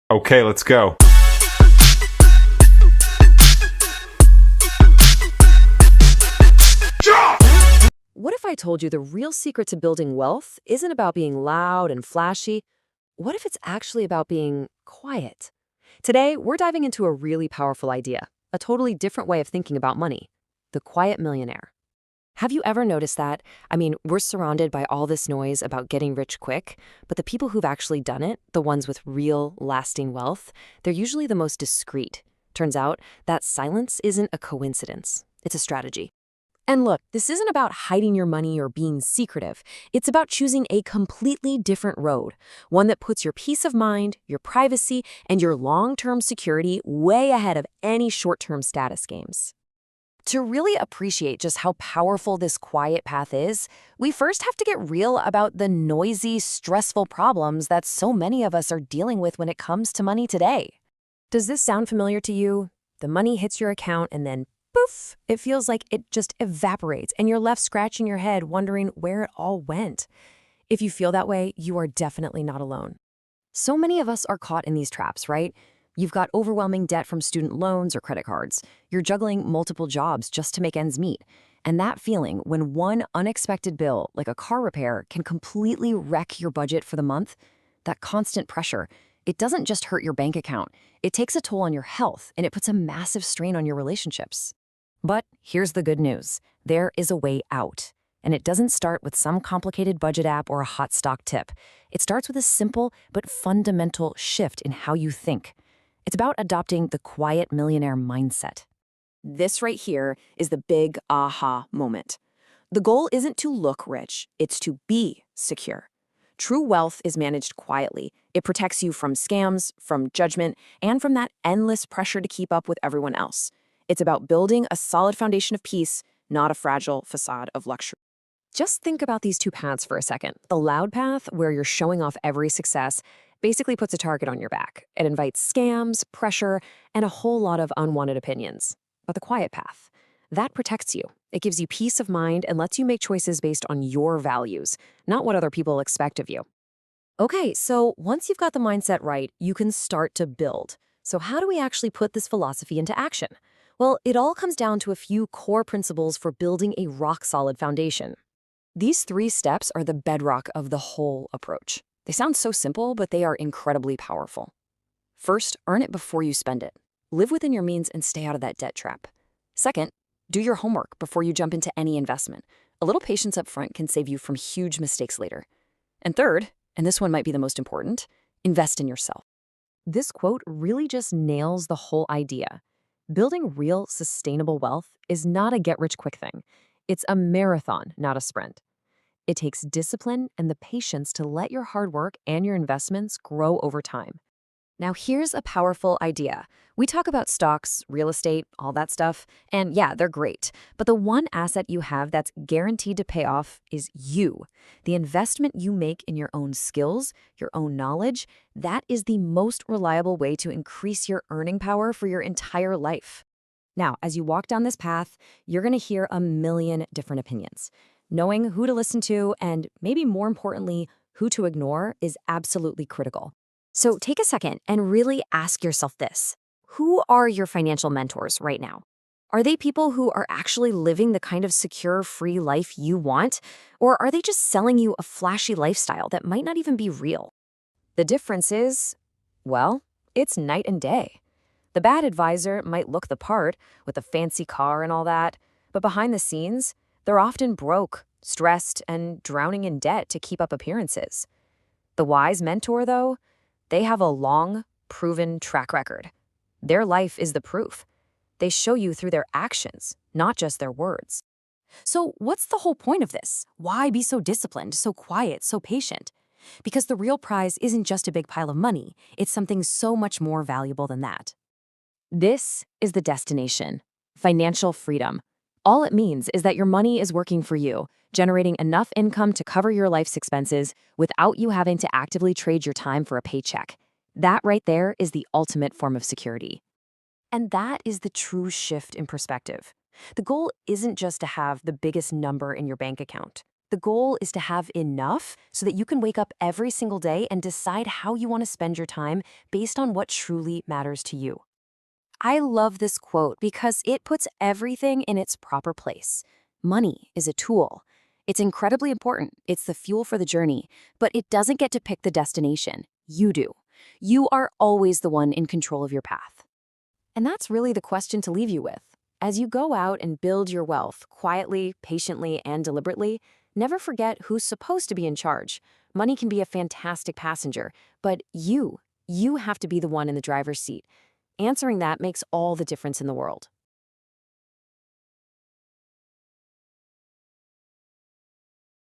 Okay, let's go. What if I told you the real secret to building wealth isn't about being loud and flashy? What if it's actually about being quiet? Today, we're diving into a really powerful idea, a totally different way of thinking about money: the quiet millionaire. Have you ever noticed that? I mean, we're surrounded by all this noise about getting rich quick, but the people who've actually done it, the ones with real, lasting wealth, they're usually the most discreet. Turns out that silence isn't a coincidence, it's a strategy. And look, this isn't about hiding your money or being secretive. It's about choosing a completely different road, one that puts your peace of mind, your privacy, and your long-term security way ahead of any short-term status games. To really appreciate just how powerful this quiet path is, we first have to get real about the noisy, stressful problems that so many of us are dealing with when it comes to money today. Does this sound familiar to you? The money hits your account and then poof, it feels like it just evaporates and you're left scratching your head wondering where it all went. If you feel that way, you are definitely not alone. So many of us are caught in these traps, right? You've got overwhelming debt from student loans or credit cards. You're juggling multiple jobs just to make ends meet. And that feeling when one unexpected bill, like a car repair, can completely wreck your budget for the month, that constant pressure, it doesn't just hurt your bank account. It takes a toll on your health, and it puts a massive strain on your relationships. But here's the good news. There is a way out. And it doesn't start with some complicated budget app or a hot stock tip. It starts with a simple but fundamental shift in how you think. It's about adopting the quiet millionaire mindset. This right here is the big aha moment. The goal isn't to look rich, it's to be secure. True wealth is managed quietly. It protects you from scams, from judgment, and from that endless pressure to keep up with everyone else. It's about building a solid foundation of peace, not a fragile facade of luxury. Just think about these two paths for a second. The loud path, where you're showing off every success, basically puts a target on your back. It invites scams, pressure, and a whole lot of unwanted opinions. But the quiet path, that protects you. It gives you peace of mind and lets you make choices based on your values, not what other people expect of you. Okay, so once you've got the mindset right, you can start to build. So how do we actually put this philosophy into action? Well, it all comes down to a few core principles for building a rock-solid foundation. These 3 steps are the bedrock of the whole approach. They sound so simple, but they are incredibly powerful. First, earn it before you spend it. Live within your means and stay out of that debt trap. Second, do your homework before you jump into any investment. A little patience up front can save you from huge mistakes later. And third, and this one might be the most important, invest in yourself. This quote really just nails the whole idea. Building real, sustainable wealth is not a get-rich-quick thing. It's a marathon, not a sprint. It takes discipline and the patience to let your hard work and your investments grow over time. Now, here's a powerful idea. We talk about stocks, real estate, all that stuff, and yeah, they're great. But the one asset you have that's guaranteed to pay off is you. The investment you make in your own skills, your own knowledge, that is the most reliable way to increase your earning power for your entire life. Now, as you walk down this path, you're going to hear a million different opinions. Knowing who to listen to and, maybe more importantly, who to ignore is absolutely critical. So take a second and really ask yourself this. Who are your financial mentors right now? Are they people who are actually living the kind of secure, free life you want? Or are they just selling you a flashy lifestyle that might not even be real? The difference is, well, it's night and day. The bad advisor might look the part with a fancy car and all that, but behind the scenes, they're often broke, stressed, and drowning in debt to keep up appearances. The wise mentor, though, they have a long, proven track record. Their life is the proof. They show you through their actions, not just their words. So what's the whole point of this? Why be so disciplined, so quiet, so patient? Because the real prize isn't just a big pile of money. It's something so much more valuable than that. This is the destination: financial freedom. All it means is that your money is working for you, generating enough income to cover your life's expenses without you having to actively trade your time for a paycheck. That right there is the ultimate form of security. And that is the true shift in perspective. The goal isn't just to have the biggest number in your bank account. The goal is to have enough so that you can wake up every single day and decide how you want to spend your time based on what truly matters to you. I love this quote because it puts everything in its proper place. Money is a tool. It's incredibly important. It's the fuel for the journey, but it doesn't get to pick the destination. You do. You are always the one in control of your path. And that's really the question to leave you with. As you go out and build your wealth quietly, patiently, and deliberately, never forget who's supposed to be in charge. Money can be a fantastic passenger, but you have to be the one in the driver's seat. Answering that makes all the difference in the world.